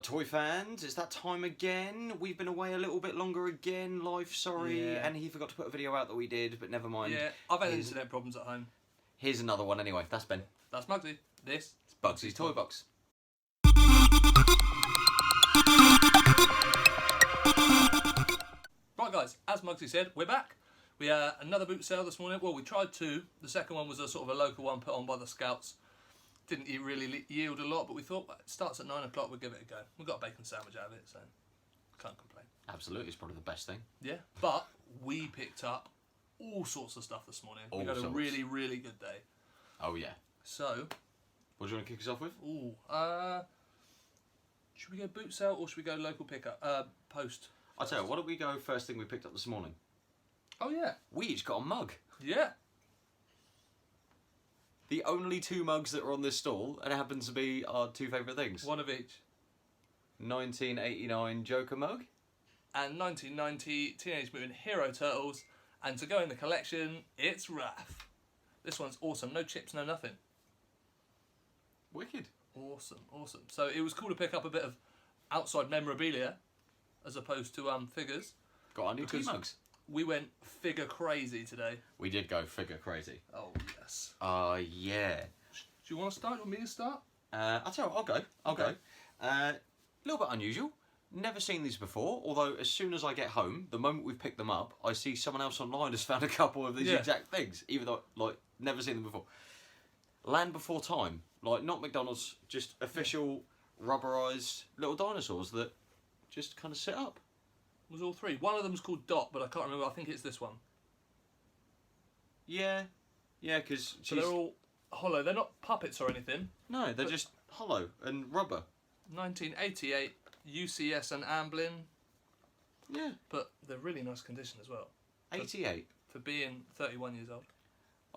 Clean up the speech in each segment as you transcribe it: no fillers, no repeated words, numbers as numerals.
Toy fans, it's that time again. We've been away a little bit longer again. Life, sorry. Yeah. And he forgot to put a video out that we did, but never mind. Yeah, I've had internet problems at home. Here's another one anyway. That's Ben. That's Mugsy. This is Bugsy's Toy Box. Right guys, as Mugsy said, we're back. We had another boot sale this morning. Well, we tried two. The second one was a sort of a local one put on by the Scouts. Didn't really yield a lot, but we thought it starts at 9 o'clock, we'll give it a go. We got a bacon sandwich out of it, so can't complain. Absolutely, it's probably the best thing. Yeah, but we picked up all sorts of stuff this morning. We had a really good day. Oh yeah. So, what do you want to kick us off with? Ooh, should we go boot sale or should we go local pickup? Post. I'll tell you, why don't we go first thing we picked up this morning? Oh yeah. We each got a mug. Yeah. The only two mugs that are on this stall, and it happens to be our two favourite things. One of each. 1989 Joker mug. And 1990 Teenage Mutant Hero Turtles. And to go in the collection, it's Raph. This one's awesome. No chips, no nothing. Wicked. Awesome, awesome. So it was cool to pick up a bit of outside memorabilia as opposed to figures. Got our new two mugs. We went figure crazy today. We did go figure crazy. Oh, yes. Yeah. Do you want to start? Do you want me to start? I'll tell you what, I'll go. A little bit unusual. Never seen these before, although as soon as I get home, the moment we've picked them up, I see someone else online has found a couple of these exact things, even though, like, never seen them before. Land Before Time. Like, not McDonald's, just official rubberised little dinosaurs that just kind of sit up. It was all three. One of them's called Dot, but I can't remember. I think it's this one. Yeah, because they're all hollow. They're not puppets or anything. No, they're just hollow and rubber. 1988 UCS and Amblin. Yeah. But they're really nice condition as well. 88. For being 31 years old.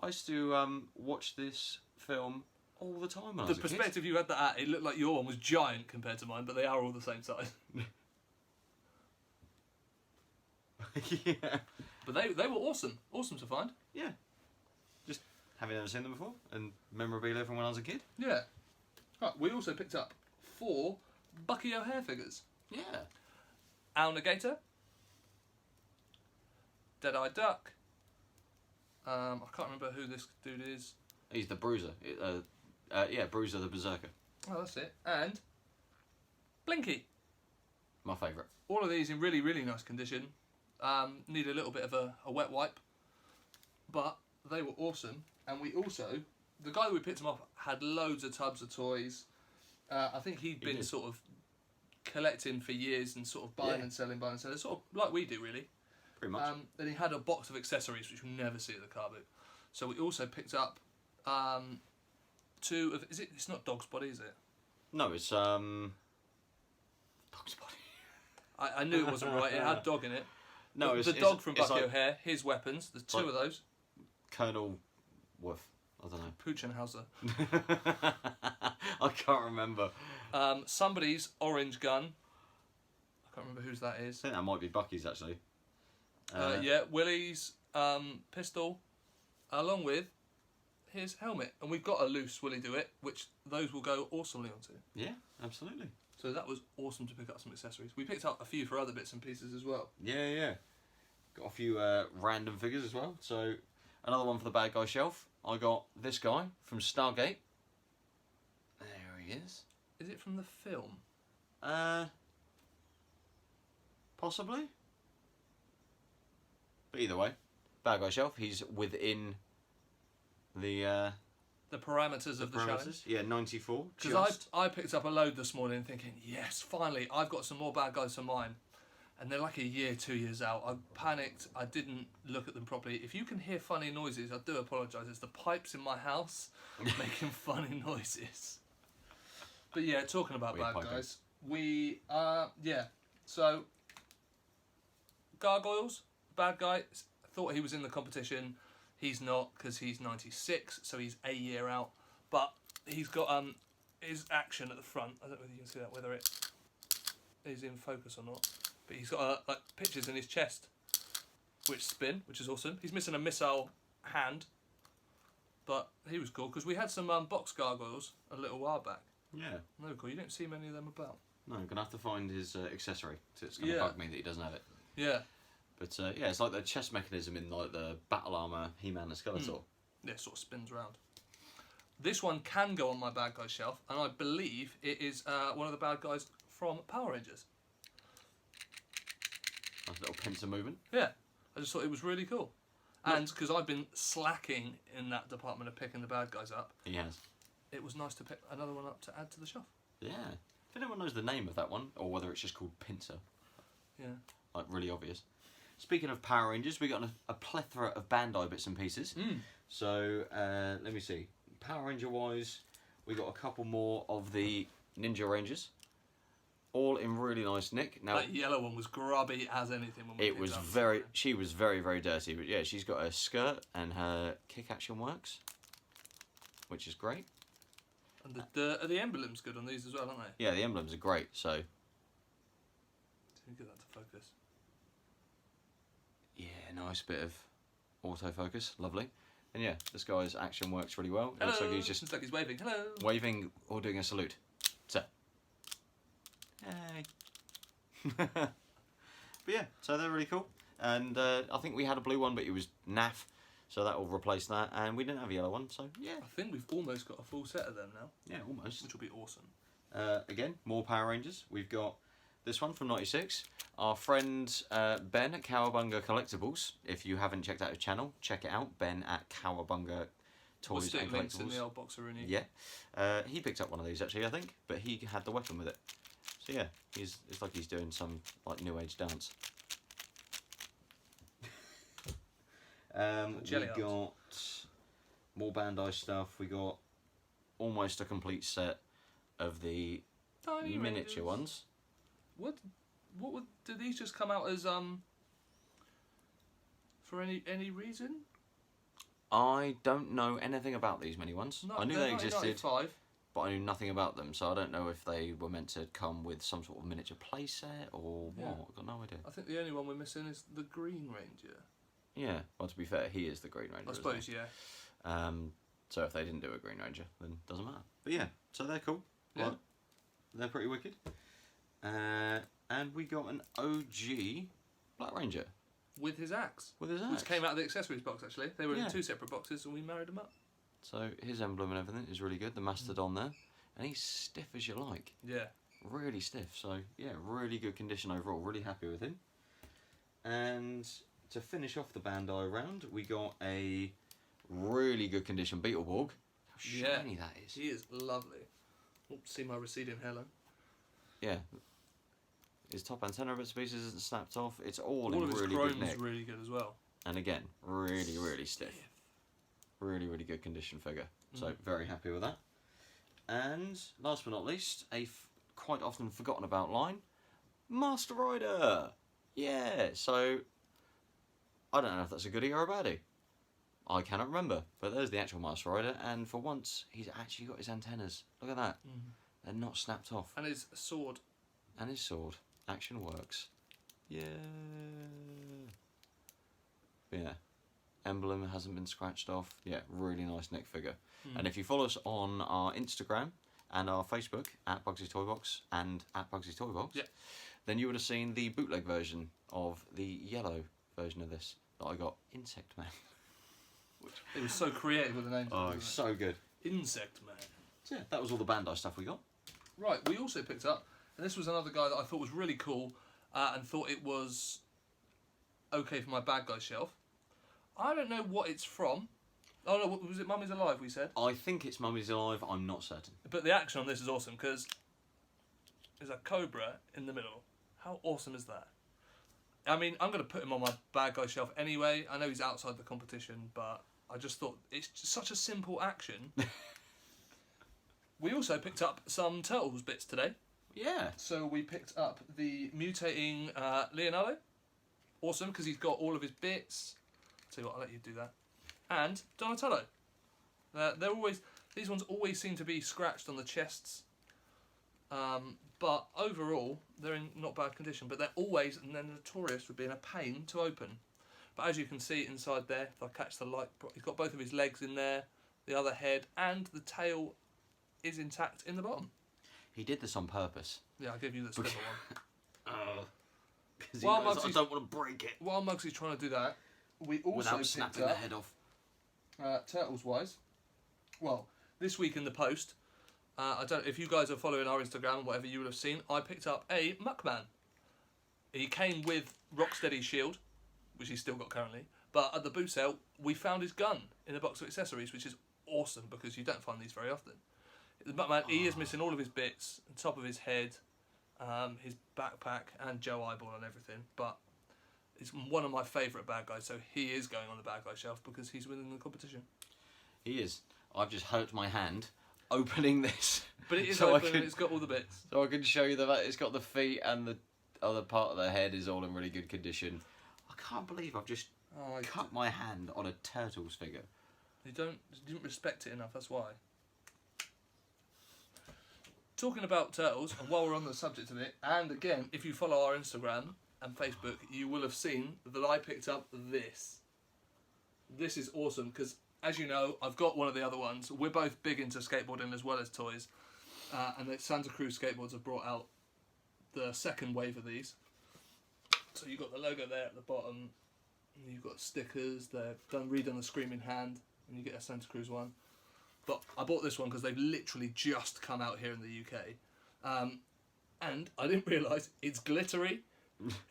I used to watch this film all the time when I was a kid. The perspective you had that at, it looked like your one was giant compared to mine, but they are all the same size. Yeah. But they were awesome. Awesome to find. Yeah. Just having never seen them before, and memorabilia from when I was a kid. Yeah. Right, we also picked up 4 Bucky O'Hare figures. Yeah. Owl Negator. Dead-Eye Duck. I can't remember who this dude is. He's the Bruiser. Yeah, Bruiser the Berserker. Oh, that's it. And Blinky. My favourite. All of these in really nice condition. Need a little bit of a wet wipe. But they were awesome. And we also, the guy that we picked them up had loads of tubs of toys. I think he'd been sort of collecting for years and sort of buying and selling, sort of like we do really. Pretty much. Then he had a box of accessories which you'll never see at the car boot. So we also picked up 2 of, it's not Dog's Body, is it? No, it's Dog's Body. I knew it wasn't right. It had dog in it. No, the dog from Bucky O'Hare, his weapons, there's 2 of those. Colonel Wolf. I don't know. Puchenhauser. I can't remember. Somebody's orange gun. I can't remember whose that is. I think that might be Bucky's actually. Yeah, Willie's pistol, along with his helmet. And we've got a loose Willie Do It, which those will go awesomely onto. Yeah, absolutely. So that was awesome to pick up some accessories. We picked up a few for other bits and pieces as well. Yeah. Got a few random figures as well. So another one for the bad guy shelf. I got this guy from Stargate. There he is. Is it from the film? Possibly. But either way, bad guy shelf. He's within the parameters of the challenge. Yeah, 94. Because I picked up a load this morning thinking, yes, finally, I've got some more bad guys of mine. And they're like a year, 2 years out. I panicked. I didn't look at them properly. If you can hear funny noises, I do apologise. It's the pipes in my house making funny noises. But yeah, talking about bad guys, we so Gargoyles, bad guy. Thought he was in the competition. He's not, because he's 96, so he's a year out. But he's got his action at the front. I don't know whether you can see that, whether it is in focus or not. But he's got like pictures in his chest, which spin, which is awesome. He's missing a missile hand, but he was cool because we had some box gargoyles a little while back. Yeah. No, cool. You don't see many of them about. No, I'm gonna have to find his accessory. So it's gonna bug me that he doesn't have it. Yeah. But yeah, it's like the chest mechanism in like the battle armor He-Man and Skeletor. Yeah, sort of spins around. This one can go on my bad guy shelf, and I believe it is one of the bad guys from Power Rangers. Nice little pincer movement. Yeah, I just thought it was really cool. And because I've been slacking in that department of picking the bad guys up, He has. it was nice to pick another one up to add to the shelf. Yeah. If anyone knows the name of that one, or whether it's just called pincer, Yeah. like really obvious. Speaking of Power Rangers, we got a plethora of Bandai bits and pieces. So let me see. Power Ranger wise, we got a couple more of the Ninja Rangers, all in really nice nick. Now That yellow one was grubby as anything when we it picked was up. she was very dirty, but yeah, she's got a skirt and her kick action works, which is great. And the emblem's good on these as well, aren't they? Yeah, the emblems are great. So Did you get that to focus? yeah, nice bit of autofocus, lovely. And yeah, this guy's action works really well. It Hello. looks like he's just Looks like he's waving. Hello. waving or doing a salute. So, hey. But yeah, so they're really cool. And I think we had a blue one, but it was naff, so that will replace that. And we didn't have a yellow one, so yeah. I think we've almost got a full set of them now. Yeah, almost. Which will be awesome. Again, more Power Rangers. We've got this one from '96. Our friend Ben at Cowabunga Collectibles. If you haven't checked out his channel, check it out. Ben at Cowabunga We'll Toys stick and links in Collectibles. the old box already. Yeah, he picked up one of these actually, I think, but he had the weapon with it. So yeah, it's like he's doing some like new age dance. We Jelly got more Bandai stuff. We got almost a complete set of the Tiny miniature Rangers. ones. What would did these just come out as for any reason? I don't know anything about these mini ones. No, I knew they're they existed, 1995. but I knew nothing about them, so I don't know if they were meant to come with some sort of miniature playset or what. Yeah. I've got no idea. I think the only one we're missing is the Green Ranger. Yeah, well, to be fair, he is the Green Ranger. I isn't suppose, he? yeah. So if they didn't do a Green Ranger, then it doesn't matter. But yeah, so they're cool. Yeah. Like, they're pretty wicked. And we got an OG Black Ranger With his axe. with his axe. Which came out of the accessories box, actually. They were Yeah. in two separate boxes and we married them up. So his emblem and everything is really good. The Mastodon there. And he's stiff as you like. Yeah. Really stiff. So yeah, really good condition overall. Really happy with him. And to finish off the Bandai round, we got a really good condition Beetleborg. How shiny that is. He is lovely. Oh, see my receding hairline. Yeah. His top antenna bits and pieces isn't snapped off. It's all All in of his really good chrome's nick. really good as well. And again, really stiff. Really good condition figure. So very happy with that. And last but not least, a quite often forgotten about line, Master Rider. Yeah. So I don't know if that's a goodie or a baddie. I cannot remember. But there's the actual Master Rider, and for once he's actually got his antennas. Look at that. They're not snapped off. And his sword. And his sword. Action works. Yeah. Yeah. Emblem hasn't been scratched off. Yeah, really nice neck figure. And if you follow us on our Instagram and our Facebook at Bugsy's Toy Box and at Bugsy's Toy Box, then you would have seen the bootleg version of the yellow version of this that I got, Insect Man. It was so creative with the names. Oh, it's so good. Insect Man. So yeah, that was all the Bandai stuff we got. Right, we also picked up, and this was another guy that I thought was really cool and thought it was okay for my bad guy shelf. I don't know what it's from. Oh no, was it Mummy's Alive we said? I think it's Mummy's Alive, I'm not certain. But the action on this is awesome because there's a cobra in the middle. How awesome is that? I mean, I'm going to put him on my bad guy shelf anyway. I know he's outside the competition, but I just thought it's just such a simple action. We also picked up some Turtles bits today. Yeah. So we picked up the mutating Leonardo. Awesome, because he's got all of his bits. Tell you what, I'll let you do that. And Donatello. These ones always seem to be scratched on the chests. But overall, they're in not bad condition. But they're always, and they're notorious for being a pain to open. But as you can see inside there, if I catch the light, he's got both of his legs in there, the other head, and the tail is intact in the bottom. He did this on purpose. Yeah, I gave you the sliver one. Because I don't want to break it. While Mugsy's trying to do that, we also without snapping the head off. Turtles-wise, well, this week in the post, I don't. If you guys are following our Instagram, whatever, you will have seen. I picked up a Muckman. He came with Rocksteady's shield, which he's still got currently. But at the boot sale, we found his gun in a box of accessories, which is awesome because you don't find these very often. The Muckman, he is missing all of his bits, the top of his head, his backpack, and Joe Eyeball and everything. But it's one of my favourite bad guys, so he is going on the bad guy shelf because he's winning the competition. He is. I've just hurt my hand opening this. But it is open and it's got all the bits. So I can show you that it's got the feet and the other part of the head is all in really good condition. I can't believe I've just cut my hand on a Turtles figure. You didn't respect it enough, that's why. Talking about Turtles, and while we're on the subject of it, and again, if you follow our Instagram and Facebook, you will have seen that I picked up this. This is awesome because, as you know, I've got one of the other ones. We're both big into skateboarding as well as toys, and the Santa Cruz skateboards have brought out the second wave of these. So you've got the logo there at the bottom, and you've got stickers. They're redone the Screaming Hand, and you get a Santa Cruz one. But I bought this one because they've literally just come out here in the UK, and I didn't realise it's glittery.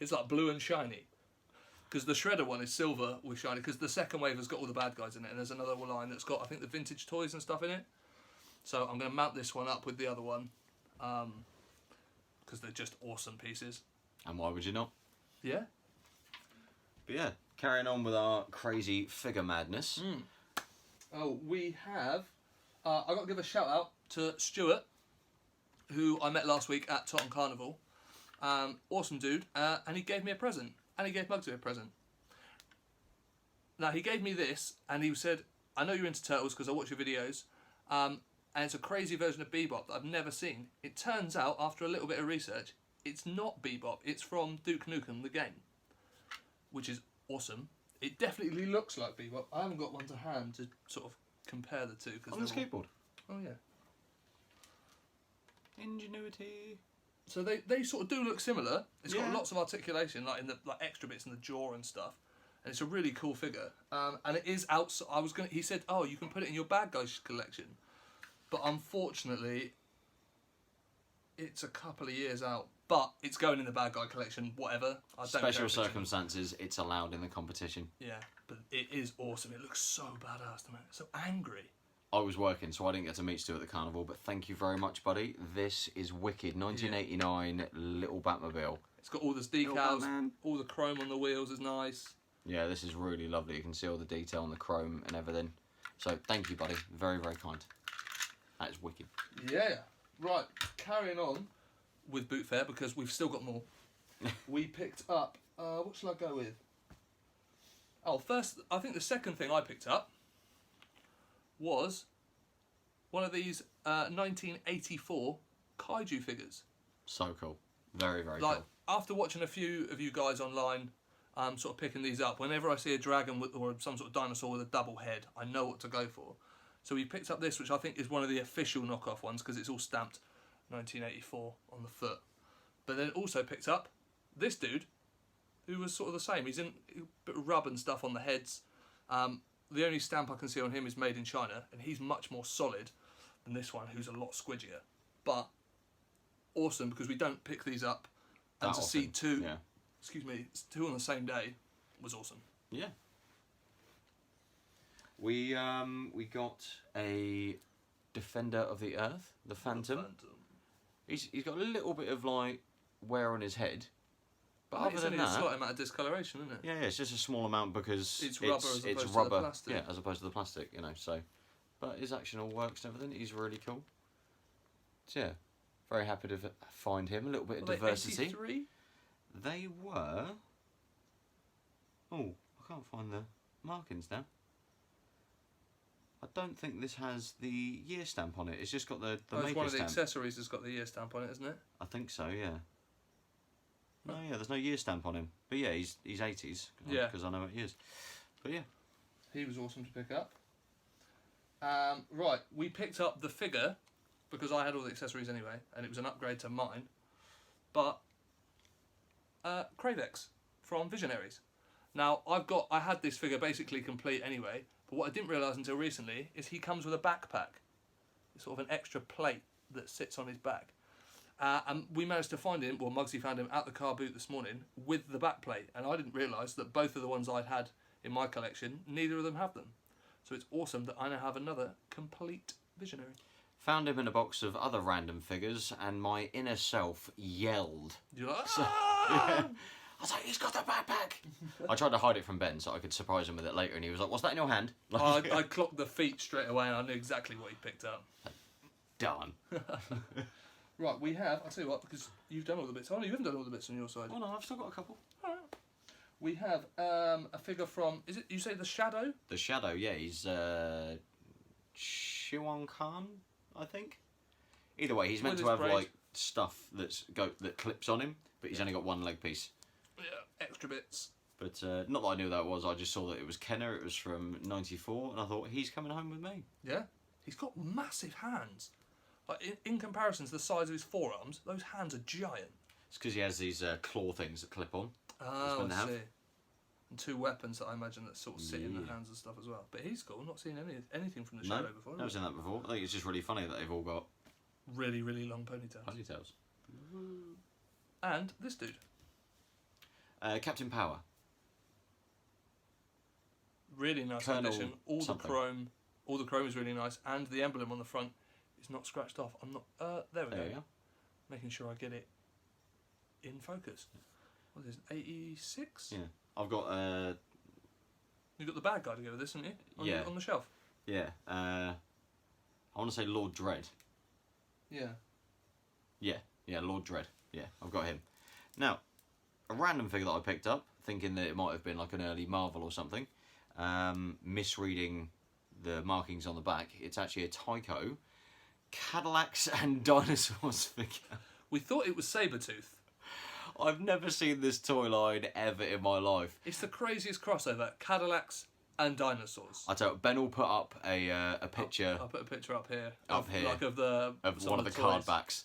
It's like blue and shiny. Because the Shredder one is silver with shiny. Because the second wave has got all the bad guys in it, and there's another line that's got, I think, the vintage toys and stuff in it. So I'm going to mount this one up with the other one, because they're just awesome pieces. And why would you not? Yeah. But yeah, carrying on with our crazy figure madness. Oh, we have. I got to give a shout out to Stuart, who I met last week at Totton Carnival. Awesome dude, and he gave me a present. And he gave Mugsy a present. Now, he gave me this, and he said, I know you're into Turtles because I watch your videos, and it's a crazy version of Bebop that I've never seen. It turns out, after a little bit of research, it's not Bebop. It's from Duke Nukem, the game, which is awesome. It definitely looks like Bebop. I haven't got one to hand to sort of compare the two. On the skateboard? Oh, yeah. Ingenuity. So they sort of do look similar. It's got lots of articulation, like in the extra bits in the jaw and stuff, and it's a really cool figure. And it is outside. He said, "Oh, you can put it in your bad guys collection," but unfortunately, it's a couple of years out. But it's going in the bad guy collection. Whatever. Special circumstances, it's allowed in the competition. Yeah, but it is awesome. It looks so badass, man. So angry. I was working, so I didn't get to meet Stu at the carnival, but thank you very much, buddy. This is wicked. 1989 little Batmobile. It's got all the decals, all the chrome on the wheels is nice. Yeah, this is really lovely. You can see all the detail on the chrome and everything. So thank you, buddy. Very, very kind. That is wicked. Yeah. Right, carrying on with Boot Fair, because we've still got more. We picked up, what shall I go with? Oh, first, I think the second thing I picked up was one of these 1984 kaiju figures. So cool. Very, very cool. After watching a few of you guys online sort of picking these up, whenever I see a dragon or some sort of dinosaur with a double head, I know what to go for. So we picked up this, which I think is one of the official knockoff ones because it's all stamped 1984 on the foot. But then also picked up this dude, who was sort of the same. He's in a bit of rub and stuff on the heads. The only stamp I can see on him is made in China, and he's much more solid than this one, who's a lot squidgier. But awesome, because we don't pick these up, and to see two on the same day was awesome. Yeah. We got a Defender of the Earth, the Phantom. He's got a little bit of like wear on his head. But other than that, it's a slight amount of discoloration, isn't it? Yeah, it's just a small amount because it's rubber as opposed to the plastic. Yeah, as opposed to the plastic, you know. So, but his action all works and everything. He's really cool. So yeah, very happy to find him. A little bit of diversity. 83? They were. Oh, I can't find the markings now. I don't think this has the year stamp on it. It's just got the maker it's one of the stamp. accessories that's got the year stamp on it, isn't it? I think so, yeah. No, yeah, there's no year stamp on him. But yeah, he's 80s. Yeah. Because I know what he is. But yeah. He was awesome to pick up. Right, we picked up the figure because I had all the accessories anyway, and it was an upgrade to mine. But Kravex from Visionaries. Now I had this figure basically complete anyway, but what I didn't realise until recently is he comes with a backpack. It's sort of an extra plate that sits on his back. And we managed to find him, well, Muggsy found him at the car boot this morning with the back plate, and I didn't realise that both of the ones I'd had in my collection, neither of them have them. So it's awesome that I now have another complete Visionary. Found him in a box of other random figures, and my inner self yelled. You're like, So, yeah. I was like, he's got the backpack! I tried to hide it from Ben so I could surprise him with it later, and he was like, what's that in your hand? I clocked the feet straight away and I knew exactly what he picked up. Darn. Right, we have, I'll tell you what, because you've done all the bits. Oh, no, you haven't done all the bits on your side. Oh no, I've still got a couple. All right. We have a figure from, is it, you say the Shadow? The Shadow, yeah, he's Shiwan Khan, I think. Either way, he's meant With to his have braid. like stuff that clips on him, but he's only got one leg piece. Yeah, extra bits. But not that I knew that was, I just saw that it was Kenner, it was from '94, and I thought, he's coming home with me. Yeah, he's got massive hands. Like in comparison to the size of his forearms, those hands are giant. It's because he has these claw things that clip on. Oh, I see. And two weapons that I imagine that sort of sit in the hands and stuff as well. But he's cool. Not seen anything from the Shadow before. Never seen that before. I think it's just really funny that they've all got really, really long ponytails. ponytails. And this dude. Captain Power. Really nice Colonel condition. All the chrome is really nice, and the emblem on the front is not scratched off. I'm not. There we go. Making sure I get it in focus. What is it? 86? Yeah. I've got You've got the bad guy to go with this, haven't you? On the shelf. Yeah. I want to say Lord Dread. Yeah. Yeah, Lord Dread. Yeah, I've got him. Now, a random figure that I picked up, thinking that it might have been like an early Marvel or something, misreading the markings on the back. It's actually a Tyco Cadillacs and Dinosaurs figure. We thought it was Sabretooth. I've never seen this toy line ever in my life. It's the craziest crossover. Cadillacs and dinosaurs. I tell you, Ben will put up a picture. I'll put a picture up here. Like of one of the card backs.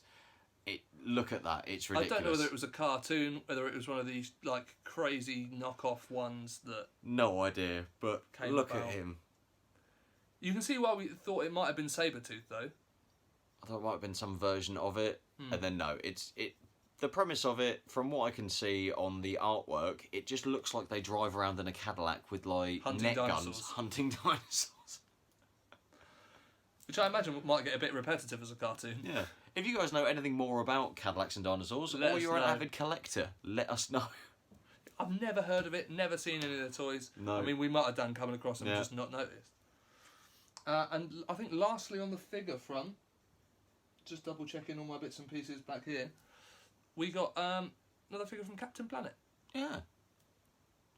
Look at that. It's ridiculous. I don't know whether it was a cartoon, whether it was one of these like crazy knockoff ones that. No idea, but look at him. You can see why we thought it might have been Sabretooth though. I thought it might have been some version of it, and then no, it's. The premise of it, from what I can see on the artwork, it just looks like they drive around in a Cadillac with like net guns hunting dinosaurs. Which I imagine might get a bit repetitive as a cartoon. Yeah. If you guys know anything more about Cadillacs and dinosaurs, or you're an avid collector, let us know. I've never heard of it, never seen any of the toys. No. I mean, we might have done coming across them and just not noticed. And I think lastly on the figure front, just double checking all my bits and pieces back here, we got another figure from Captain Planet. Yeah.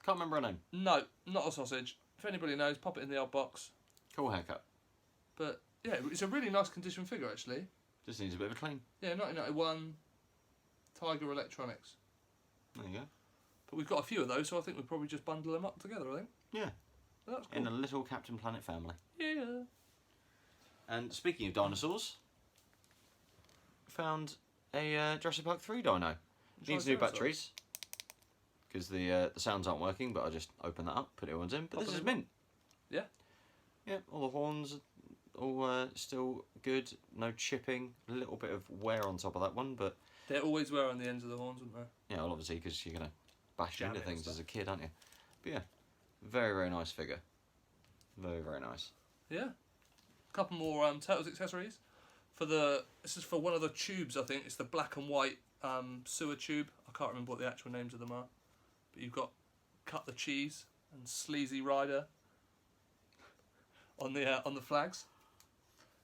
Can't remember her name. No, not a sausage. If anybody knows, pop it in the old box. Cool haircut. But yeah, it's a really nice condition figure actually. Just needs a bit of a clean. Yeah, 1991 Tiger Electronics. There you go. But we've got a few of those, so I think we'll probably just bundle them up together, I think. Yeah. So that's cool. In a little Captain Planet family. Yeah. And speaking of dinosaurs, found a Jurassic Park 3 dino. Needs new batteries because the sounds aren't working, but I just open that up, put it ones in. But this is mint. Yeah. Yeah, all the horns all still good, no chipping, a little bit of wear on top of that one, but... They always wear on the ends of the horns, wouldn't they? Yeah, well, obviously, because you're going to bash Jam into it things and as a kid, aren't you? But yeah, very, very nice figure. Very, very nice. Yeah. A couple more Turtles accessories. This is for one of the tubes, I think. It's the black and white sewer tube. I can't remember what the actual names of them are. But you've got Cut the Cheese and Sleazy Rider on the flags.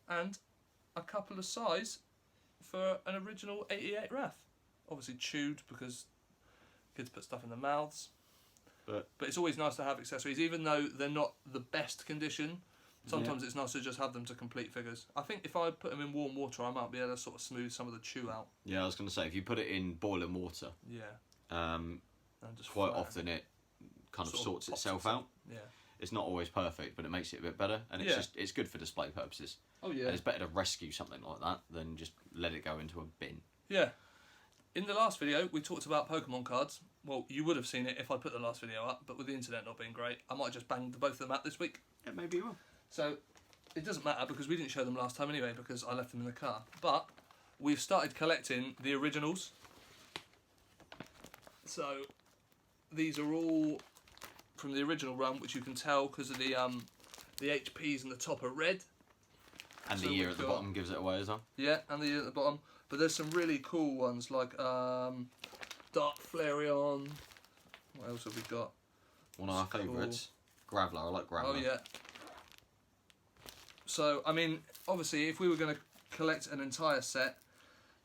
And a couple of size for an original 88 RAF. Obviously chewed because kids put stuff in their mouths. But it's always nice to have accessories, even though they're not the best condition. Sometimes it's nice to just have them to complete figures. I think if I put them in warm water, I might be able to sort of smooth some of the chew out. Yeah, I was going to say, if you put it in boiling water, yeah, quite often it kind of sorts itself out. Yeah. It's not always perfect, but it makes it a bit better, and it's good for display purposes. Oh yeah. And it's better to rescue something like that than just let it go into a bin. Yeah. In the last video, we talked about Pokemon cards. Well, you would have seen it if I put the last video up, but with the internet not being great, I might just bang both of them out this week. Yeah, maybe you will. So, it doesn't matter because we didn't show them last time anyway because I left them in the car. But, we've started collecting the originals. So, these are all from the original run, which you can tell because of the HPs in the top are red. And so the year at the bottom gives it away as well. Yeah, and the year at the bottom. But there's some really cool ones like Dark Flareon. What else have we got? One of our favourites. Graveler. I like Graveler. Oh yeah. So, I mean, obviously, if we were going to collect an entire set,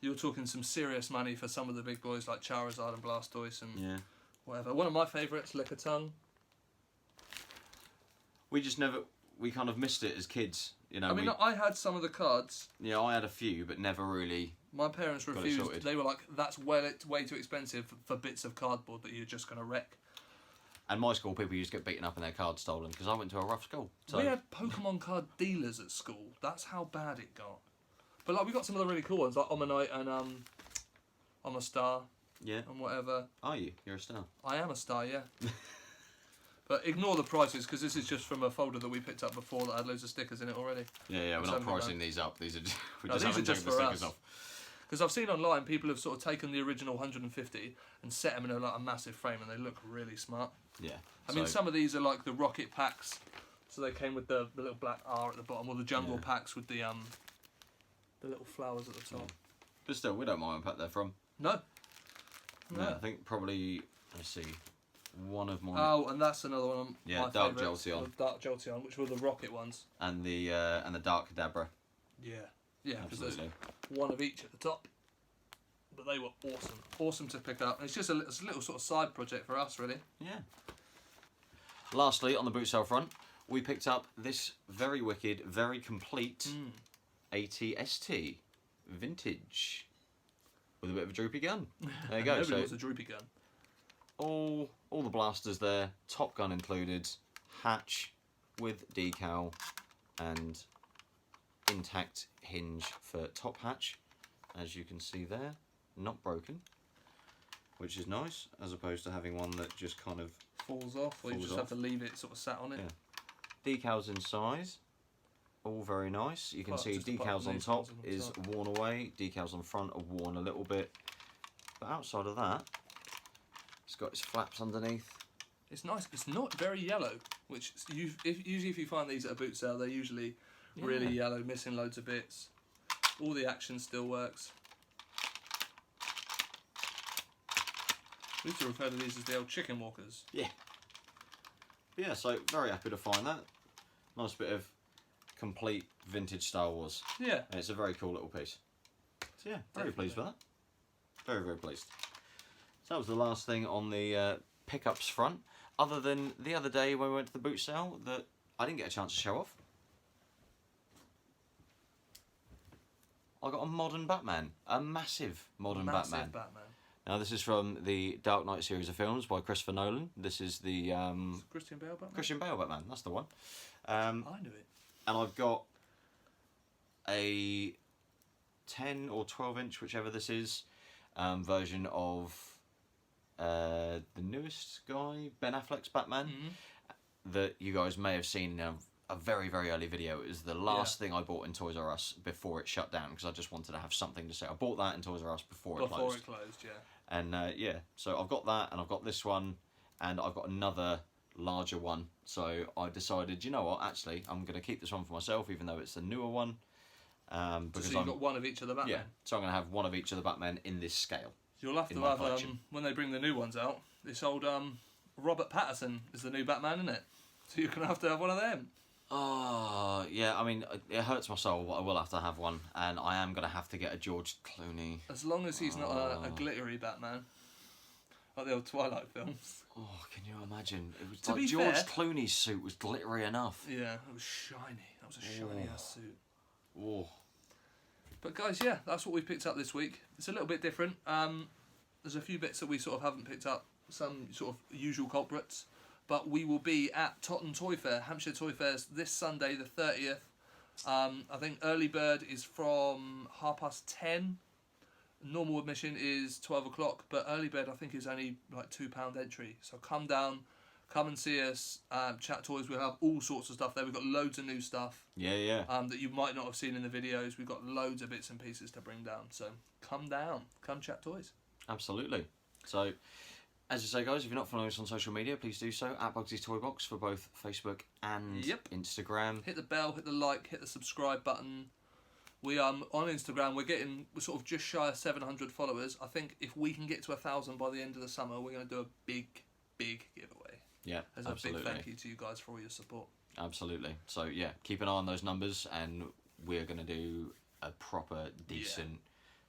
you're talking some serious money for some of the big boys like Charizard and Blastoise and whatever. One of my favourites, Lickitung. We kind of missed it as kids. You know, I mean, I had some of the cards. Yeah, I had a few, but never really. My parents refused. They were like, that's way too expensive for bits of cardboard that you're just going to wreck. And my school, people used to get beaten up and their cards stolen because I went to a rough school. So. We had Pokemon card dealers at school. That's how bad it got. But like, we got some of the really cool ones, like Omanite and I'm a Star. Yeah. And whatever. Are you? You're a star. I am a star, yeah. But ignore the prices because this is just from a folder that we picked up before that had loads of stickers in it already. Yeah, we're not pricing these up. These are these are just for us. Because I've seen online people have sort of taken the original 150 and set them in a massive frame and they look really smart. Yeah. I mean, some of these are like the rocket packs, so they came with the little black R at the bottom, or the jungle packs with the little flowers at the top. Yeah. But still, we don't mind what pack they're from. No. I think probably, let's see, one of my... Oh, and that's another one of my Dark favourites. Jolteon. Dark Jolteon, which were the rocket ones. And the Dark Kadabra. Yeah. Yeah, because there's one of each at the top. But they were awesome. Awesome to pick up. And it's just a little sort of side project for us, really. Yeah. Lastly, on the boot sale front, we picked up this very wicked, very complete ATST vintage with a bit of a droopy gun. There you go. Nobody wants a droopy gun. All the blasters there, Top Gun included, hatch with decal and intact hinge for top hatch, as you can see there, not broken, which is nice, as opposed to having one that just kind of falls off, or you just have to leave it sort of sat on it. Yeah. Decals in size, all very nice. You can see decals on top is worn away, decals on front are worn a little bit, but outside of that, it's got its flaps underneath. It's nice. It's not very yellow, which usually if you find these at a boot sale, they're usually really yellow, missing loads of bits. All the action still works. We used to refer to these as the old chicken walkers. Yeah. Yeah, so very happy to find that. Nice bit of complete vintage Star Wars. Yeah. And it's a very cool little piece. So yeah, very pleased with that. Very, very pleased. So that was the last thing on the pickups front, other than the other day when we went to the boot sale that I didn't get a chance to show off. I got a modern Batman, a massive modern Batman. Now this is from the Dark Knight series of films by Christopher Nolan. This is the Christian Bale Batman. Christian Bale Batman, that's the one. I knew it. And I've got a 10 or 12 inch, whichever this is, version of the newest guy, Ben Affleck's Batman, that you guys may have seen in a very, very early video. It was the last thing I bought in Toys R Us before it shut down, because I just wanted to have something to say. I bought that in Toys R Us before it closed. Before it closed, yeah. And yeah, so I've got that, and I've got this one, and I've got another larger one. So I decided, you know what, actually, I'm going to keep this one for myself, even though it's the newer one. Because so you've got one of each of the Batman? Yeah, so I'm going to have one of each of the Batman in this scale. You'll have to have, when they bring the new ones out, this old Robert Pattinson is the new Batman, isn't it? So you're going to have one of them. Oh, yeah, I mean, it hurts my soul, but I will have to have one, and I am going to have to get a George Clooney. As long as he's not a glittery Batman, like the old Twilight films. Oh, can you imagine? It was to like be George fair, Clooney's suit was glittery enough. Yeah, it was shiny. That was a shiny-ass suit. Oh. But guys, yeah, that's what we picked up this week. It's a little bit different. There's a few bits that we sort of haven't picked up, some sort of usual culprits. But we will be at Totton Toy Fair, Hampshire Toy Fairs, this Sunday, the 30th. I think early bird is from 10:30. Normal admission is 12 o'clock, but early bird I think is only like £2 entry. So come down, come and see us. Chat Toys, we'll have all sorts of stuff there. We've got loads of new stuff. Yeah. That you might not have seen in the videos. We've got loads of bits and pieces to bring down. So come down, come Chat Toys. Absolutely. So, as I say, guys, if you're not following us on social media, please do so at Bugsy's Toy Box for both Facebook and Instagram. Hit the bell, hit the like, hit the subscribe button. We on Instagram. We're sort of just shy of 700 followers. I think if we can get to 1,000 by the end of the summer, we're going to do a big giveaway. Yeah, as absolutely. a big thank you to you guys for all your support. Absolutely. So yeah, keep an eye on those numbers, and we're going to do a proper decent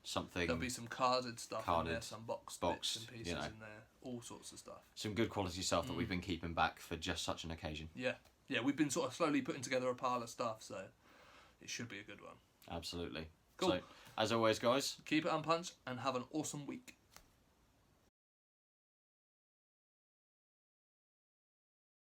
something. There'll be some carded stuff in there, some box bits and pieces in there, all sorts of stuff. Some good quality stuff that we've been keeping back for just such an occasion. Yeah, we've been sort of slowly putting together a pile of stuff, so it should be a good one. Absolutely. Cool. So, as always, guys, keep it unpunched and have an awesome week.